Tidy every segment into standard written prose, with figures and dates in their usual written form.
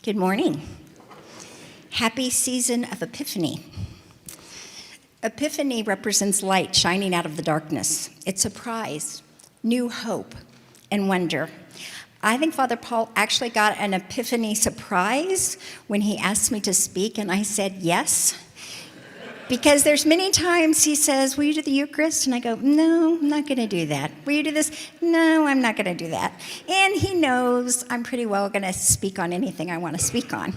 Good morning. Happy season of Epiphany. Epiphany represents light shining out of the darkness. It's surprise, new hope, and wonder. I think Father Paul actually got an epiphany surprise when he asked me to speak, and I said yes. Because there's many times he says, will you do the Eucharist? And I go, no, I'm not going to do that. Will you do this? No, I'm not going to do that. And he knows I'm pretty well going to speak on anything I want to speak on.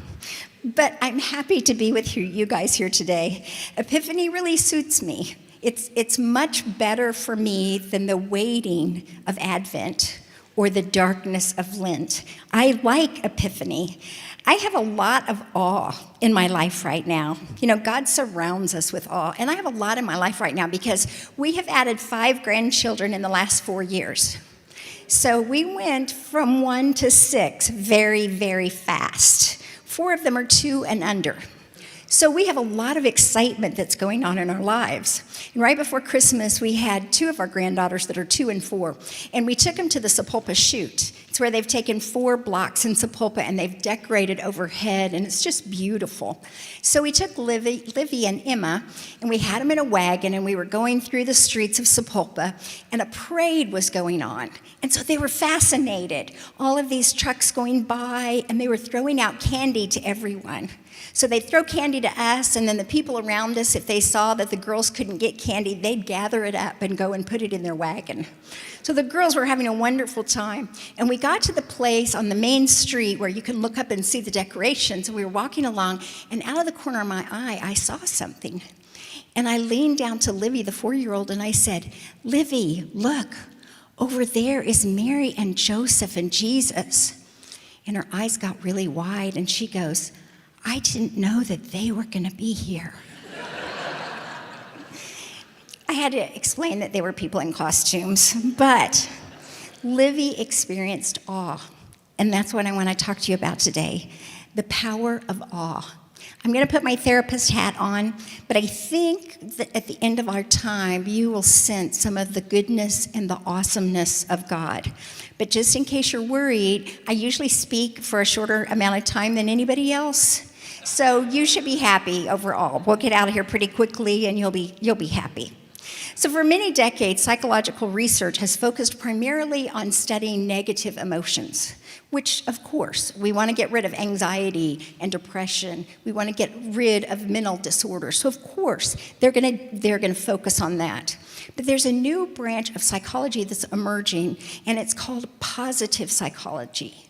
But I'm happy to be with you guys here today. Epiphany really suits me. It's much better for me than the waiting of Advent or the darkness of Lent. I like Epiphany. I have a lot of awe in my life right now. You know, God surrounds us with awe, and I have a lot in my life right now because we have added 5 grandchildren in the last 4 years. So we went from 1 to 6 very, very fast. 4 of them are 2 and under. So we have a lot of excitement that's going on in our lives. And right before Christmas, we had 2 of our granddaughters that are 2 and 4, and we took them to the Sepulpa shoot. It's where they've taken 4 blocks in Sepulpa and they've decorated overhead, and it's just beautiful. So we took Livy and Emma, and we had them in a wagon, and we were going through the streets of Sepulpa, and a parade was going on. And so they were fascinated. All of these trucks going by, and they were throwing out candy to everyone. So they'd throw candy to us, and then the people around us, if they saw that the girls couldn't get candy, they'd gather it up and go and put it in their wagon. So the girls were having a wonderful time. And we got to the place on the main street where you can look up and see the decorations. And we were walking along, and out of the corner of my eye, I saw something. And I leaned down to Livy, the 4-year-old, and I said, Livy, look, over there is Mary and Joseph and Jesus. And her eyes got really wide, and she goes, I didn't know that they were going to be here. I had to explain that they were people in costumes, but Livy experienced awe, and that's what I want to talk to you about today, the power of awe. I'm going to put my therapist hat on, but I think that at the end of our time, you will sense some of the goodness and the awesomeness of God. But just in case you're worried, I usually speak for a shorter amount of time than anybody else. So you should be happy overall. We'll get out of here pretty quickly, and you'll be happy. So for many decades, psychological research has focused primarily on studying negative emotions, which, of course, we want to get rid of anxiety and depression. We want to get rid of mental disorders. So, of course, they're going to focus on that. But there's a new branch of psychology that's emerging, and it's called positive psychology.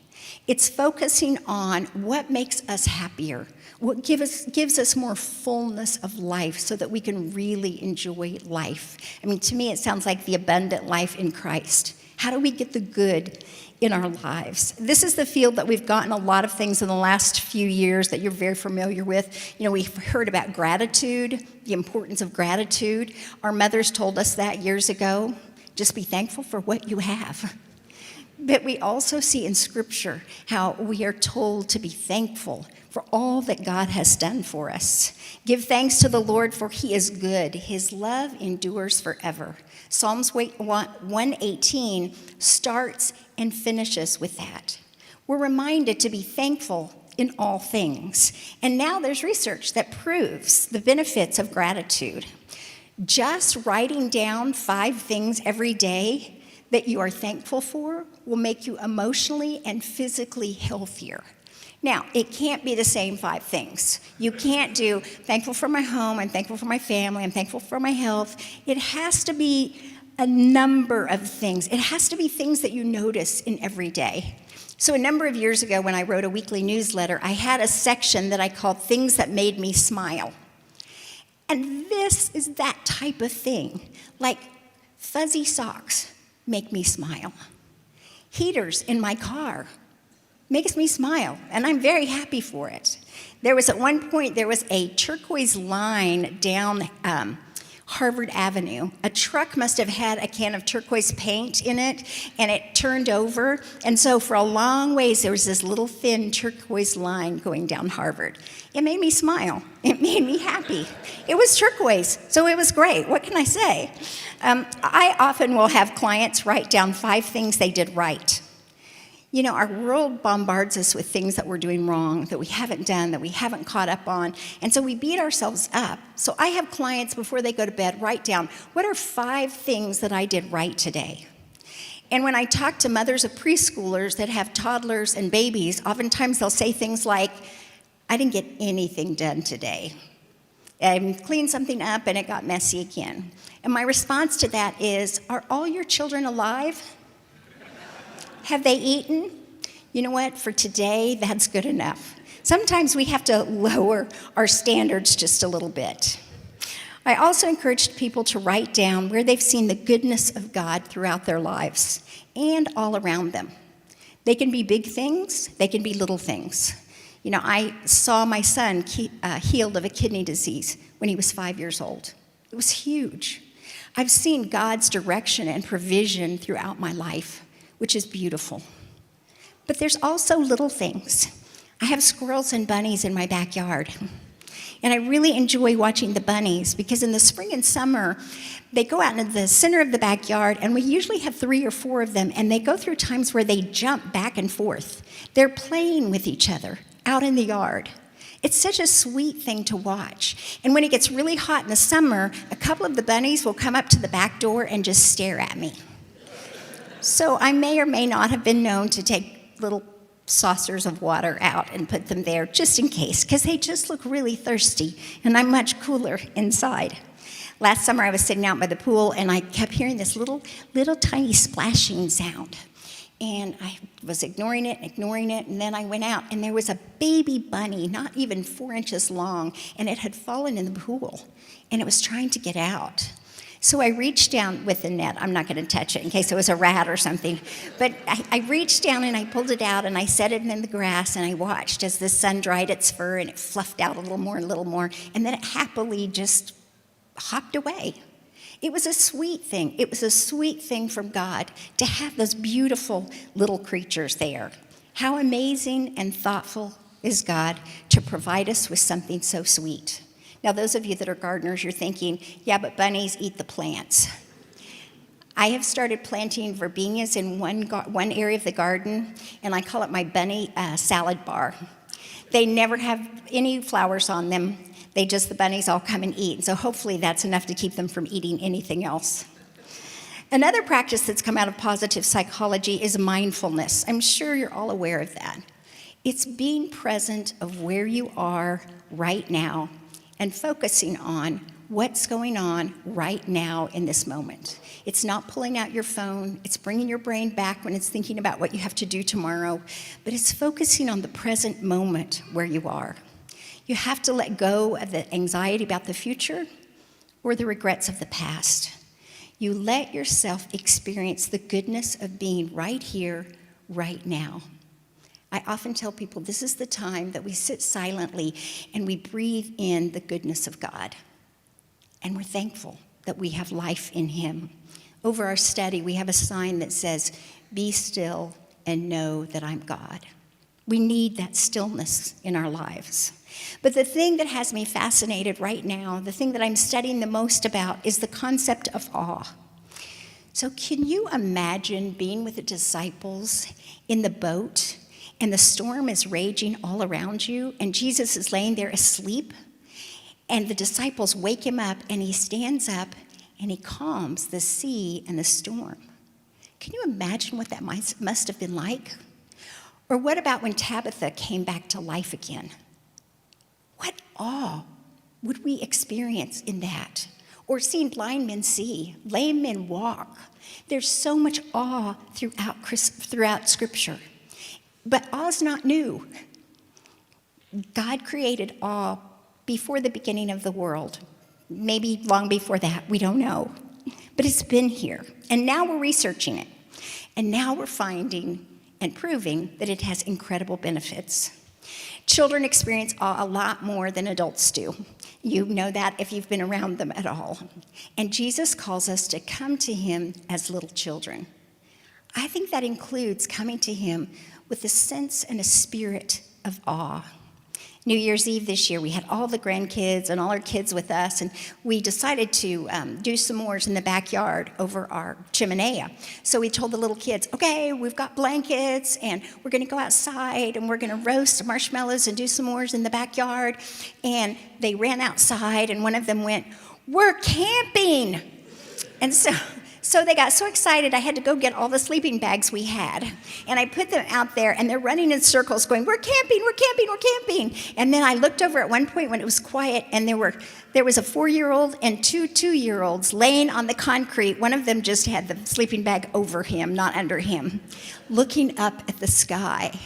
It's focusing on what makes us happier, what gives us more fullness of life so that we can really enjoy life. I mean, to me, it sounds like the abundant life in Christ. How do we get the good in our lives? This is the field that we've gotten a lot of things in the last few years that you're very familiar with. You know, we've heard about gratitude, the importance of gratitude. Our mothers told us that years ago. Just be thankful for what you have. But we also see in Scripture how we are told to be thankful for all that God has done for us. Give thanks to the Lord, for he is good. His love endures forever. Psalms 118 starts and finishes with that. We're reminded to be thankful in all things. And now there's research that proves the benefits of gratitude. Just writing down 5 things every day that you are thankful for will make you emotionally and physically healthier. Now, it can't be the same 5 things. You can't do thankful for my home, I'm thankful for my family, I'm thankful for my health. It has to be a number of things. It has to be things that you notice in every day. So a number of years ago when I wrote a weekly newsletter, I had a section that I called Things That Made Me Smile. And this is that type of thing, like fuzzy socks make me smile. Heaters in my car makes me smile, and I'm very happy for it. At one point, there was a turquoise line down Harvard Avenue. A truck must have had a can of turquoise paint in it, and it turned over. And so for a long ways, there was this little thin turquoise line going down Harvard. It made me smile. It made me happy. It was turquoise, so it was great. What can I say? I often will have clients write down 5 things they did right. You know, our world bombards us with things that we're doing wrong, that we haven't done, that we haven't caught up on, and so we beat ourselves up. So I have clients, before they go to bed, write down, what are 5 things that I did right today? And when I talk to mothers of preschoolers that have toddlers and babies, oftentimes they'll say things like, I didn't get anything done today. I cleaned something up and it got messy again. And my response to that is, are all your children alive? Have they eaten? You know what? For today, that's good enough. Sometimes we have to lower our standards just a little bit. I also encouraged people to write down where they've seen the goodness of God throughout their lives and all around them. They can be big things, they can be little things. You know, I saw my son healed of a kidney disease when he was 5 years old. It was huge. I've seen God's direction and provision throughout my life, which is beautiful. But there's also little things. I have squirrels and bunnies in my backyard. And I really enjoy watching the bunnies because in the spring and summer, they go out into the center of the backyard, and we usually have 3 or 4 of them, and they go through times where they jump back and forth. They're playing with each other out in the yard. It's such a sweet thing to watch. And when it gets really hot in the summer, a couple of the bunnies will come up to the back door and just stare at me. So I may or may not have been known to take little saucers of water out and put them there just in case, because they just look really thirsty, and I'm much cooler inside. Last summer I was sitting out by the pool, and I kept hearing this little tiny splashing sound. And I was ignoring it, and then I went out, and there was a baby bunny, not even 4 inches long, and it had fallen in the pool, and it was trying to get out. So I reached down with the net. I'm not going to touch it in case it was a rat or something. But I reached down and I pulled it out and I set it in the grass and I watched as the sun dried its fur and it fluffed out a little more. And then it happily just hopped away. It was a sweet thing. It was a sweet thing from God to have those beautiful little creatures there. How amazing and thoughtful is God to provide us with something so sweet. Now, those of you that are gardeners, you're thinking, yeah, but bunnies eat the plants. I have started planting verbenias in one area of the garden, and I call it my bunny salad bar. They never have any flowers on them. The bunnies all come and eat, so hopefully that's enough to keep them from eating anything else. Another practice that's come out of positive psychology is mindfulness. I'm sure you're all aware of that. It's being present of where you are right now and focusing on what's going on right now in this moment. It's not pulling out your phone, it's bringing your brain back when it's thinking about what you have to do tomorrow, but it's focusing on the present moment where you are. You have to let go of the anxiety about the future or the regrets of the past. You let yourself experience the goodness of being right here, right now. I often tell people this is the time that we sit silently and we breathe in the goodness of God. And we're thankful that we have life in Him. Over our study, we have a sign that says, "Be still and know that I'm God." We need that stillness in our lives. But the thing that has me fascinated right now, the thing that I'm studying the most about, is the concept of awe. So can you imagine being with the disciples in the boat, and the storm is raging all around you, and Jesus is laying there asleep, and the disciples wake him up, and he stands up, and he calms the sea and the storm? Can you imagine what that must have been like? Or what about when Tabitha came back to life again? What awe would we experience in that? Or seeing blind men see, lame men walk. There's so much awe throughout Scripture. But awe's not new. God created awe before the beginning of the world. Maybe long before that, we don't know. But it's been here. And now we're researching it. And now we're finding and proving that it has incredible benefits. Children experience awe a lot more than adults do. You know that if you've been around them at all. And Jesus calls us to come to him as little children. I think that includes coming to him with a sense and a spirit of awe. New Year's Eve this year, we had all the grandkids and all our kids with us, and we decided to do s'mores in the backyard over our chimenea. So we told the little kids, okay, we've got blankets, and we're going to go outside, and we're going to roast marshmallows and do s'mores in the backyard. And they ran outside, and one of them went, "We're camping!" And so they got so excited, I had to go get all the sleeping bags we had. And I put them out there, and they're running in circles going, "We're camping, we're camping, we're camping." And then I looked over at one point when it was quiet, and there was a 4-year-old and two 2-year-olds laying on the concrete. One of them just had the sleeping bag over him, not under him, looking up at the sky.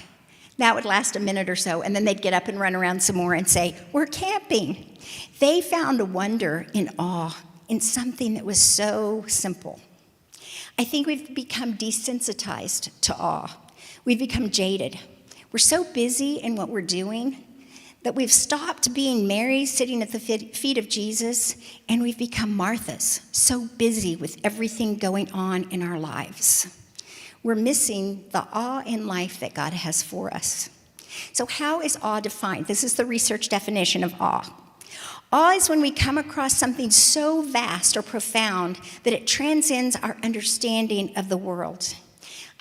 That would last a minute or so, and then they'd get up and run around some more and say, "We're camping." They found a wonder in awe in something that was so simple. I think we've become desensitized to awe. We've become jaded. We're so busy in what we're doing that we've stopped being Mary sitting at the feet of Jesus, and we've become Marthas, so busy with everything going on in our lives. We're missing the awe in life that God has for us. So how is awe defined? This is the research definition of awe. Awe is when we come across something so vast or profound that it transcends our understanding of the world.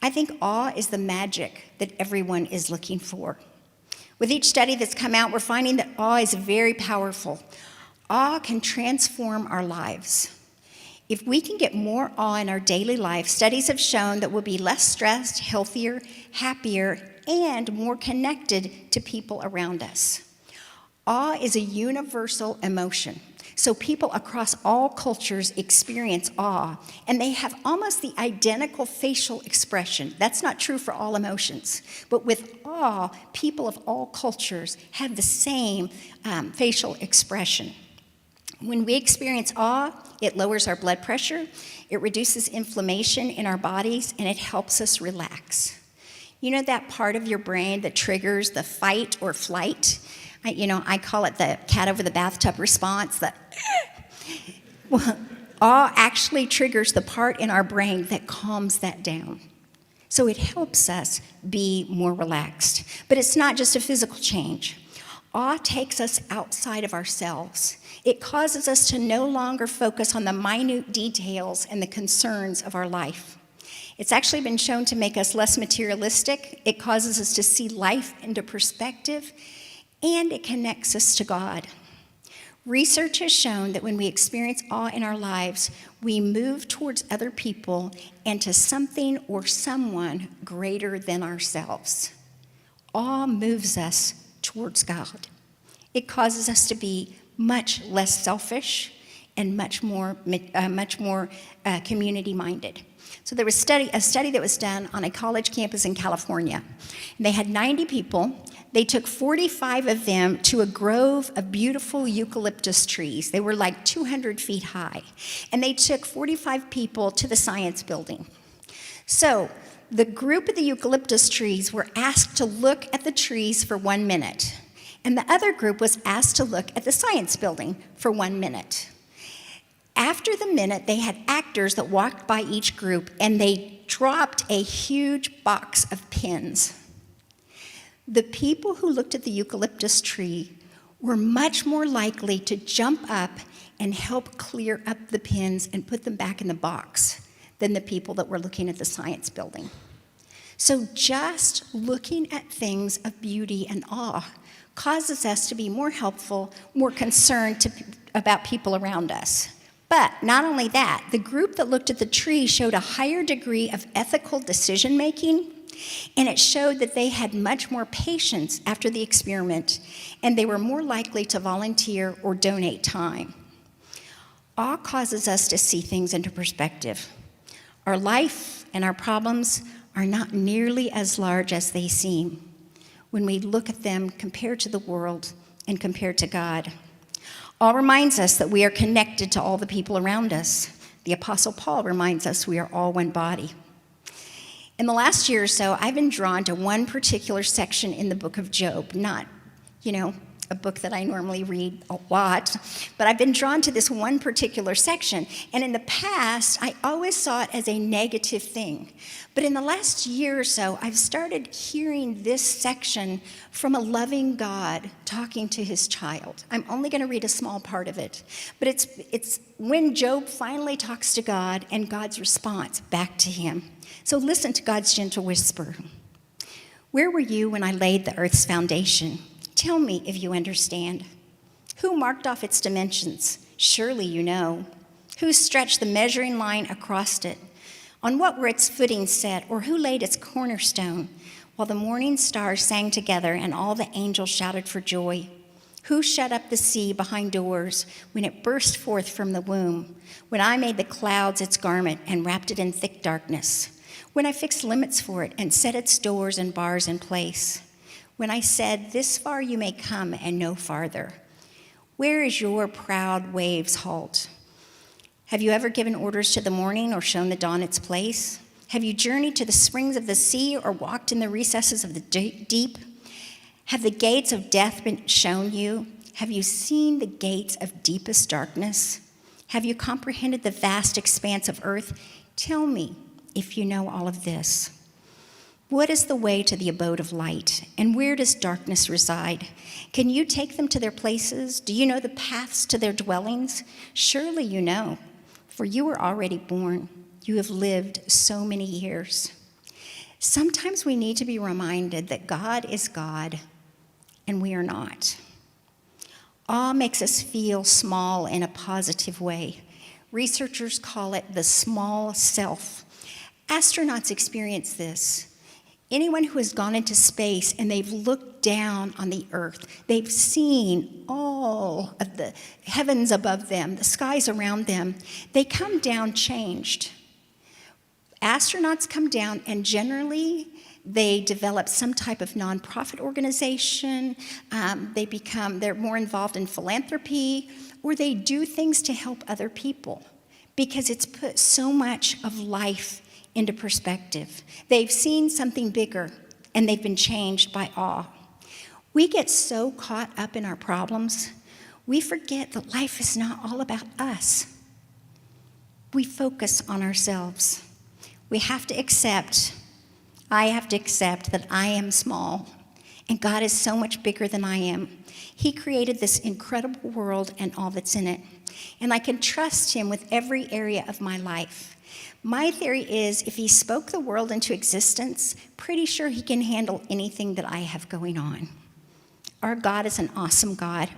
I think awe is the magic that everyone is looking for. With each study that's come out, we're finding that awe is very powerful. Awe can transform our lives. If we can get more awe in our daily life, studies have shown that we'll be less stressed, healthier, happier, and more connected to people around us. Awe is a universal emotion. So people across all cultures experience awe, and they have almost the identical facial expression. That's not true for all emotions. But with awe, people of all cultures have the same facial expression. When we experience awe, it lowers our blood pressure, it reduces inflammation in our bodies, and it helps us relax. You know that part of your brain that triggers the fight or flight? I call it the cat over the bathtub response. Well, awe actually triggers the part in our brain that calms that down. So it helps us be more relaxed. But it's not just a physical change. Awe takes us outside of ourselves. It causes us to no longer focus on the minute details and the concerns of our life. It's actually been shown to make us less materialistic. It causes us to see life into perspective, and it connects us to God. Research has shown that when we experience awe in our lives, we move towards other people and to something or someone greater than ourselves. Awe moves us towards God. It causes us to be much less selfish and much more community-minded. So there was a study that was done on a college campus in California. And they had 90 people. They took 45 of them to a grove of beautiful eucalyptus trees. They were like 200 feet high. And they took 45 people to the science building. So the group of the eucalyptus trees were asked to look at the trees for 1 minute. And the other group was asked to look at the science building for 1 minute. After the minute, they had actors that walked by each group, and they dropped a huge box of pins. The people who looked at the eucalyptus tree were much more likely to jump up and help clear up the pins and put them back in the box than the people that were looking at the science building. So just looking at things of beauty and awe causes us to be more helpful, more concerned about people around us. But not only that, the group that looked at the tree showed a higher degree of ethical decision-making, and it showed that they had much more patience after the experiment, and they were more likely to volunteer or donate time. Awe causes us to see things into perspective. Our life and our problems are not nearly as large as they seem when we look at them compared to the world and compared to God. Awe reminds us that we are connected to all the people around us. The Apostle Paul reminds us we are all one body. In the last year or so, I've been drawn to one particular section in the book of Job, not, a book that I normally read a lot, but I've been drawn to this one particular section. And in the past, I always saw it as a negative thing. But in the last year or so, I've started hearing this section from a loving God talking to his child. I'm only going to read a small part of it, but it's when Job finally talks to God and God's response back to him. So listen to God's gentle whisper. Where were you when I laid the earth's foundation? Tell me if you understand. Who marked off its dimensions? Surely you know. Who stretched the measuring line across it? On what were its footings set, or who laid its cornerstone? While the morning stars sang together and all the angels shouted for joy. Who shut up the sea behind doors when it burst forth from the womb? When I made the clouds its garment and wrapped it in thick darkness? When I fixed limits for it and set its doors and bars in place? When I said, this far you may come and no farther? Where is your proud waves' halt? Have you ever given orders to the morning or shown the dawn its place? Have you journeyed to the springs of the sea or walked in the recesses of the deep? Have the gates of death been shown you? Have you seen the gates of deepest darkness? Have you comprehended the vast expanse of earth? Tell me if you know all of this. What is the way to the abode of light, and where does darkness reside? Can you take them to their places? Do you know the paths to their dwellings? Surely you know, for you were already born. You have lived so many years. Sometimes we need to be reminded that God is God, and we are not. Awe makes us feel small in a positive way. Researchers call it the small self. Astronauts experience this. Anyone who has gone into space and they've looked down on the earth, they've seen all of the heavens above them, the skies around them, they come down changed. Astronauts come down and generally they develop some type of nonprofit organization, they're more involved in philanthropy, or they do things to help other people because it's put so much of life into perspective. They've seen something bigger, and they've been changed by awe. We get so caught up in our problems, we forget that life is not all about us. We focus on ourselves. I have to accept that I am small, and God is so much bigger than I am. He created this incredible world and all that's in it, and I can trust him with every area of my life. My theory is if he spoke the world into existence, pretty sure he can handle anything that I have going on. Our God is an awesome God.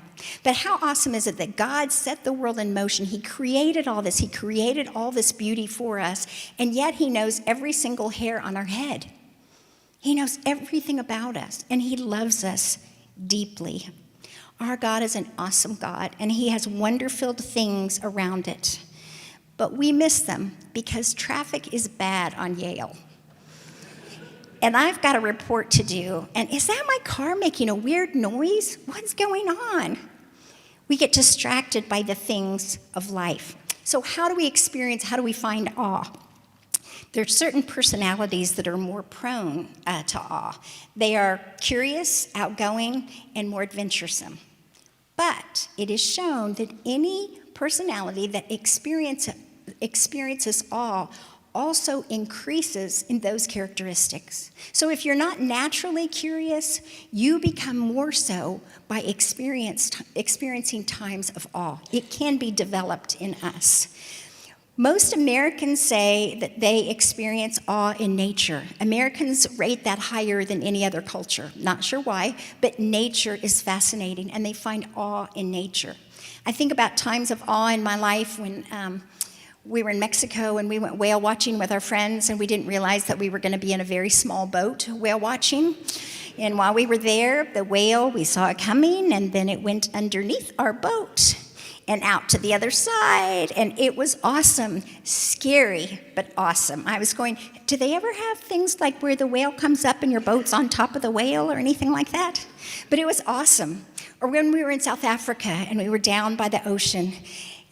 But how awesome is it that God set the world in motion? He created all this. He created all this beauty for us, and yet he knows every single hair on our head. He knows everything about us, and he loves us deeply. Our God is an awesome God, and he has wonder-filled things around it. But we miss them because traffic is bad on Yale. And I've got a report to do. And is that my car making a weird noise? What's going on? We get distracted by the things of life. So how do we find awe? There are certain personalities that are more prone to awe. They are curious, outgoing, and more adventuresome. But it is shown that any personality that experiences awe also increases in those characteristics. So if you're not naturally curious, you become more so by experiencing times of awe. It can be developed in us. Most Americans say that they experience awe in nature. Americans rate that higher than any other culture. Not sure why, but nature is fascinating, and they find awe in nature. I think about times of awe in my life when we were in Mexico and we went whale watching with our friends, and we didn't realize that we were going to be in a very small boat whale watching. And while we were there, the whale, we saw it coming, and then it went underneath our boat and out to the other side, and it was awesome. Scary, but awesome. I was going, do they ever have things like where the whale comes up and your boat's on top of the whale or anything like that? But it was awesome. Or when we were in South Africa and we were down by the ocean,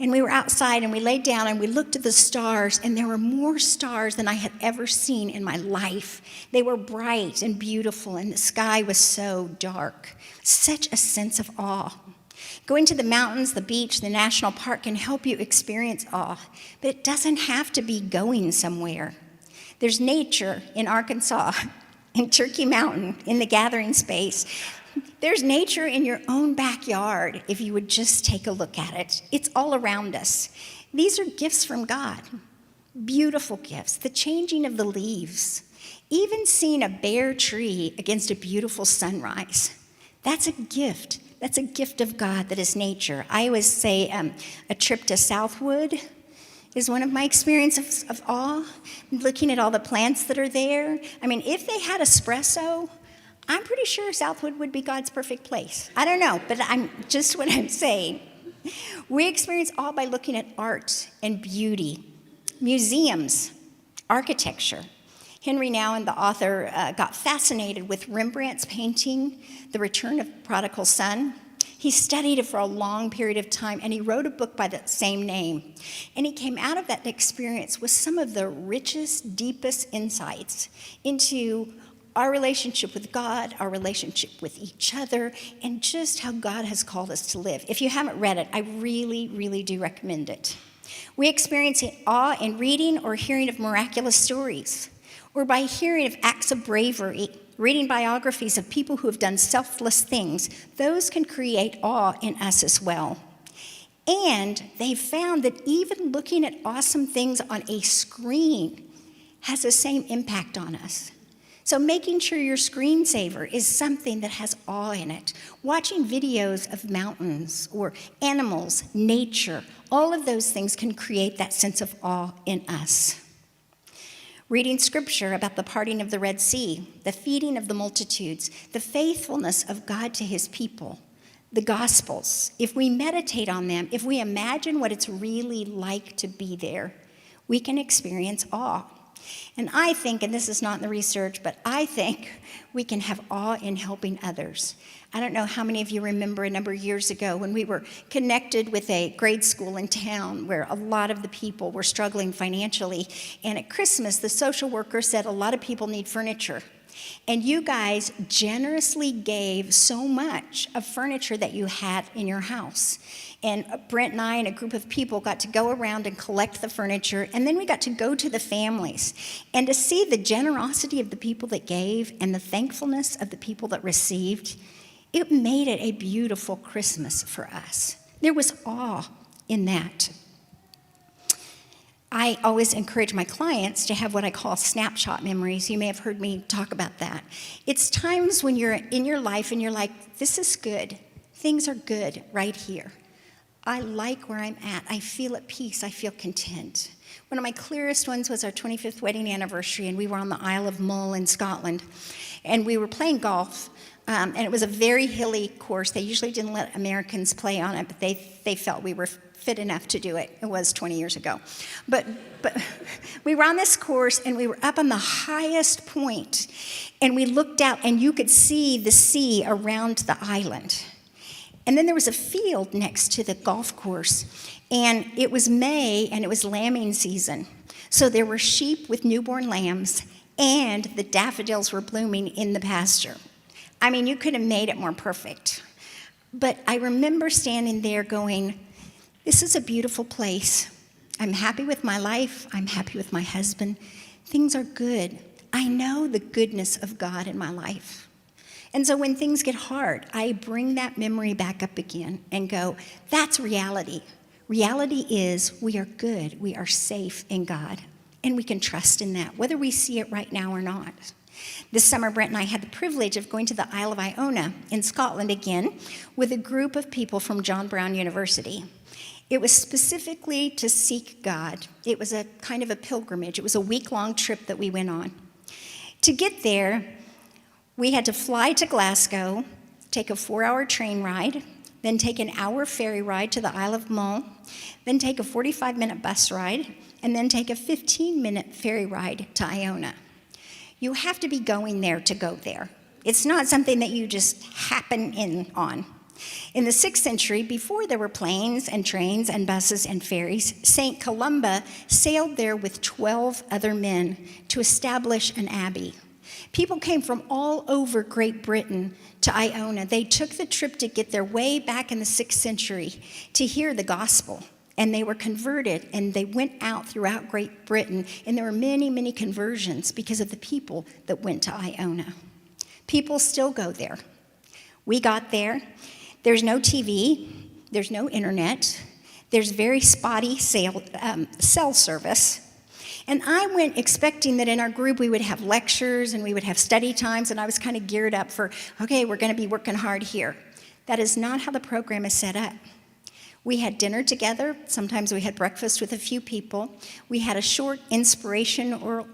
And we were outside and we laid down and we looked at the stars, and there were more stars than I had ever seen in my life. They were bright and beautiful, and the sky was so dark. Such a sense of awe. Going to the mountains, the beach, the national park can help you experience awe, but it doesn't have to be going somewhere. There's nature in Arkansas, in Turkey Mountain, in the gathering space. There's nature in your own backyard if you would just take a look at it. It's all around us. These are gifts from God, beautiful gifts, the changing of the leaves, even seeing a bare tree against a beautiful sunrise. That's a gift. That's a gift of God that is nature. I always say a trip to Southwood is one of my experiences of awe, looking at all the plants that are there. I mean, if they had espresso, I'm pretty sure Southwood would be God's perfect place. I don't know, but I'm just what I'm saying. We experience awe by looking at art and beauty, museums, architecture. Henry Nouwen, the author, got fascinated with Rembrandt's painting, The Return of Prodigal Son. He studied it for a long period of time, and he wrote a book by the same name. And he came out of that experience with some of the richest, deepest insights into our relationship with God, our relationship with each other, and just how God has called us to live. If you haven't read it, I really, really do recommend it. We experience awe in reading or hearing of miraculous stories, or by hearing of acts of bravery, reading biographies of people who have done selfless things. Those can create awe in us as well. And they've found that even looking at awesome things on a screen has the same impact on us. So making sure your screensaver is something that has awe in it. Watching videos of mountains or animals, nature, all of those things can create that sense of awe in us. Reading scripture about the parting of the Red Sea, the feeding of the multitudes, the faithfulness of God to his people, the Gospels. If we meditate on them, if we imagine what it's really like to be there, we can experience awe. And I think, and this is not in the research, but I think we can have awe in helping others. I don't know how many of you remember a number of years ago when we were connected with a grade school in town where a lot of the people were struggling financially. And at Christmas, the social worker said a lot of people need furniture. And you guys generously gave so much of furniture that you had in your house. And Brent and I and a group of people got to go around and collect the furniture, and then we got to go to the families. And to see the generosity of the people that gave and the thankfulness of the people that received, it made it a beautiful Christmas for us. There was awe in that. I always encourage my clients to have what I call snapshot memories. You may have heard me talk about that. It's times when you're in your life and you're like, this is good. Things are good right here. I like where I'm at. I feel at peace. I feel content. One of my clearest ones was our 25th wedding anniversary, and we were on the Isle of Mull in Scotland. And we were playing golf, and it was a very hilly course. They usually didn't let Americans play on it, but they felt we were fit enough to do it. It was 20 years ago. But we were on this course, and we were up on the highest point, and we looked out, and you could see the sea around the island. And then there was a field next to the golf course, and it was May, and it was lambing season. So there were sheep with newborn lambs, and the daffodils were blooming in the pasture. I mean, you could have made it more perfect. But I remember standing there going, this is a beautiful place. I'm happy with my life. I'm happy with my husband. Things are good. I know the goodness of God in my life. And so when things get hard, I bring that memory back up again and go, that's reality. Reality is we are good. We are safe in God. And we can trust in that, whether we see it right now or not. This summer, Brent and I had the privilege of going to the Isle of Iona in Scotland again with a group of people from John Brown University. It was specifically to seek God. It was a kind of a pilgrimage. It was a week-long trip that we went on. To get there, we had to fly to Glasgow, take a 4-hour train ride, then take an hour ferry ride to the Isle of Mull, then take a 45-minute bus ride, and then take a 15-minute ferry ride to Iona. You have to be going there to go there. It's not something that you just happen in on. In the 6th century, before there were planes and trains and buses and ferries, St. Columba sailed there with 12 other men to establish an abbey. People came from all over Great Britain to Iona. They took the trip to get there way back in the 6th century to hear the gospel. And they were converted, and they went out throughout Great Britain, and there were many, many conversions because of the people that went to Iona. People still go there. We got there. There's no TV. There's no internet. There's very spotty cell service. And I went expecting that in our group we would have lectures and we would have study times, and I was kind of geared up for, okay, we're going to be working hard here. That is not how the program is set up. We had dinner together. Sometimes we had breakfast with a few people. We had a short inspirational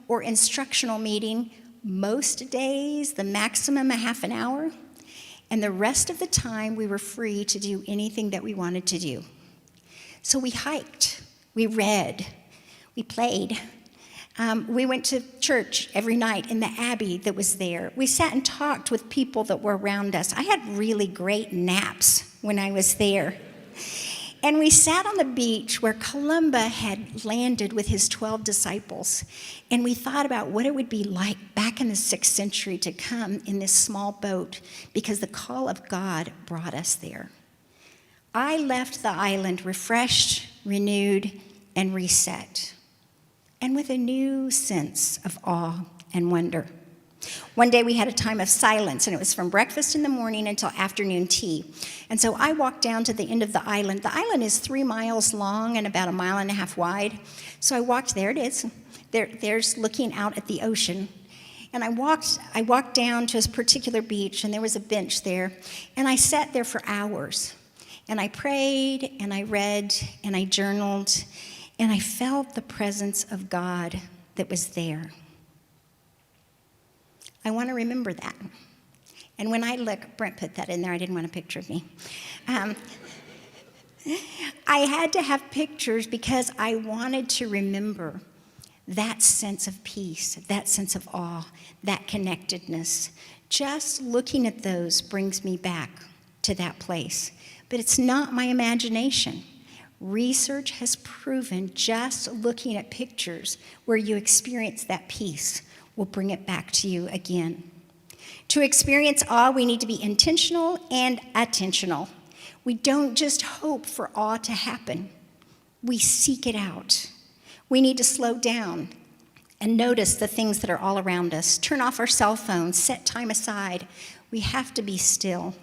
or instructional meeting. Most days, the maximum a half an hour. And the rest of the time, we were free to do anything that we wanted to do. So we hiked, we read, we played. We went to church every night in the abbey that was there. We sat and talked with people that were around us. I had really great naps when I was there. And we sat on the beach where Columba had landed with his 12 disciples. And we thought about what it would be like back in the 6th century to come in this small boat, because the call of God brought us there. I left the island refreshed, renewed, and reset, and with a new sense of awe and wonder. One day we had a time of silence, and it was from breakfast in the morning until afternoon tea. And so I walked down to the end of the island. The island is 3 miles long and about 1.5 miles wide. So I walked, there it is. There's looking out at the ocean. And I walked down to a particular beach, and there was a bench there. And I sat there for hours. And I prayed, and I read, and I journaled, and I felt the presence of God that was there. I want to remember that. And when I look, Brent put that in there, I didn't want a picture of me. I had to have pictures because I wanted to remember that sense of peace, that sense of awe, that connectedness. Just looking at those brings me back to that place. But it's not my imagination. Research has proven just looking at pictures where you experience that peace will bring it back to you again. To experience awe, we need to be intentional and attentional. We don't just hope for awe to happen. We seek it out. We need to slow down and notice the things that are all around us. Turn off our cell phones, set time aside. We have to be still.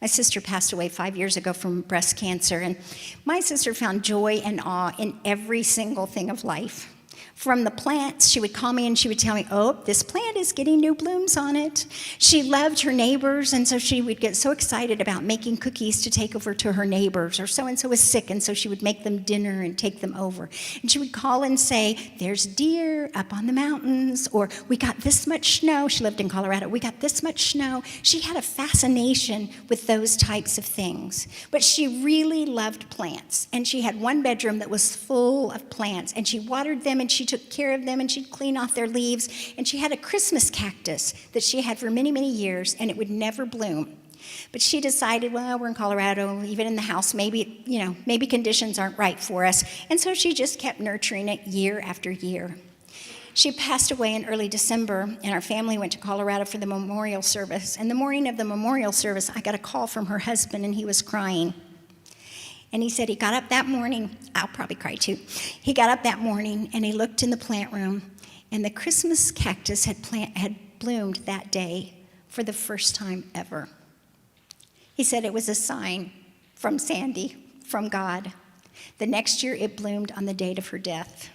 My sister passed away 5 years ago from breast cancer, and my sister found joy and awe in every single thing of life. From the plants, she would call me and she would tell me, oh, this plant is getting new blooms on it. She loved her neighbors, and so she would get so excited about making cookies to take over to her neighbors. Or so-and-so was sick, and so she would make them dinner and take them over. And she would call and say, there's deer up on the mountains, or we got this much snow. She lived in Colorado. We got this much snow. She had a fascination with those types of things. But she really loved plants, and she had one bedroom that was full of plants, and she watered them, and she took care of them, and she'd clean off their leaves. And she had a Christmas cactus that she had for many, many years, and it would never bloom. But she decided, well, we're in Colorado, even in the house, maybe conditions aren't right for us. And so she just kept nurturing it year after year. She passed away in early December, and our family went to Colorado for the memorial service. And the morning of the memorial service, I got a call from her husband, and he was crying. And he said he got up that morning, I'll probably cry too. He got up that morning and he looked in the plant room, and the Christmas cactus had bloomed that day for the first time ever. He said it was a sign from Sandy, from God. The next year it bloomed on the date of her death.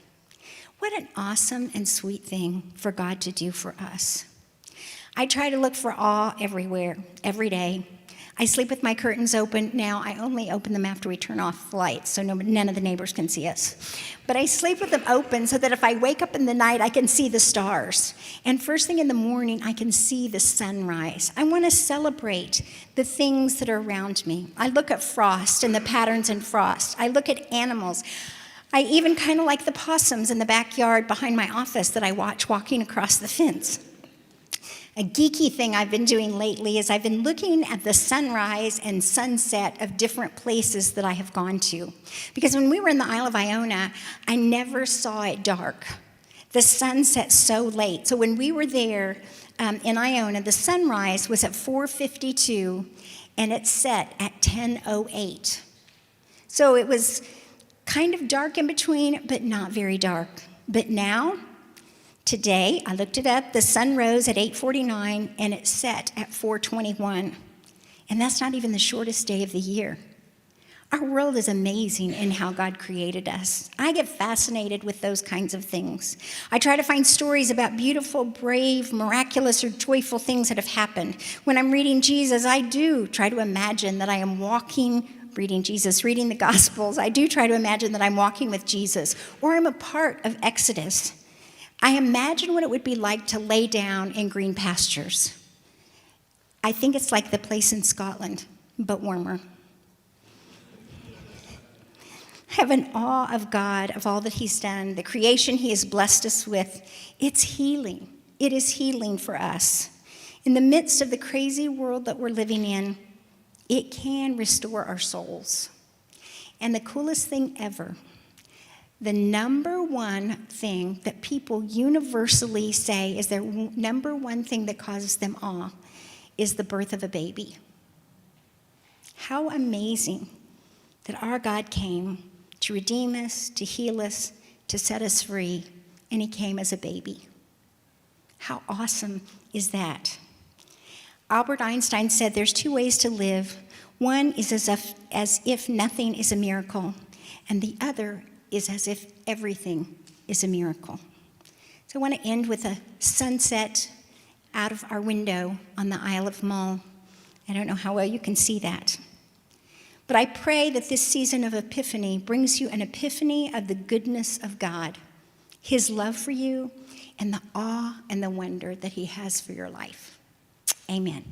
What an awesome and sweet thing for God to do for us. I try to look for awe everywhere, every day. I sleep with my curtains open. Now, I only open them after we turn off the lights, so none of the neighbors can see us. But I sleep with them open so that if I wake up in the night, I can see the stars. And first thing in the morning, I can see the sunrise. I want to celebrate the things that are around me. I look at frost and the patterns in frost. I look at animals. I even kind of like the possums in the backyard behind my office that I watch walking across the fence. A geeky thing I've been doing lately is I've been looking at the sunrise and sunset of different places that I have gone to. Because when we were in the Isle of Iona, I never saw it dark. The sun set so late. So when we were there in Iona, the sunrise was at 4:52 and it set at 10:08. So it was kind of dark in between, but not very dark. But now, today, I looked it up, the sun rose at 8:49 and it set at 4:21. And that's not even the shortest day of the year. Our world is amazing in how God created us. I get fascinated with those kinds of things. I try to find stories about beautiful, brave, miraculous, or joyful things that have happened. When I'm reading Jesus, I do try to imagine that I am reading the Gospels. I do try to imagine that I'm walking with Jesus, or I'm a part of Exodus. I imagine what it would be like to lay down in green pastures. I think it's like the place in Scotland, but warmer. I have an awe of God, of all that he's done, the creation he has blessed us with. It's healing. It is healing for us. In the midst of the crazy world that we're living in, it can restore our souls. And the coolest thing ever, the number one thing that people universally say is their number one thing that causes them awe is the birth of a baby. How amazing that our God came to redeem us, to heal us, to set us free, and he came as a baby. How awesome is that? Albert Einstein said there's two ways to live. One is as if nothing is a miracle, and the other is as if everything is a miracle. So I want to end with a sunset out of our window on the Isle of Mull. I don't know how well you can see that. But I pray that this season of Epiphany brings you an epiphany of the goodness of God, his love for you, and the awe and the wonder that he has for your life. Amen.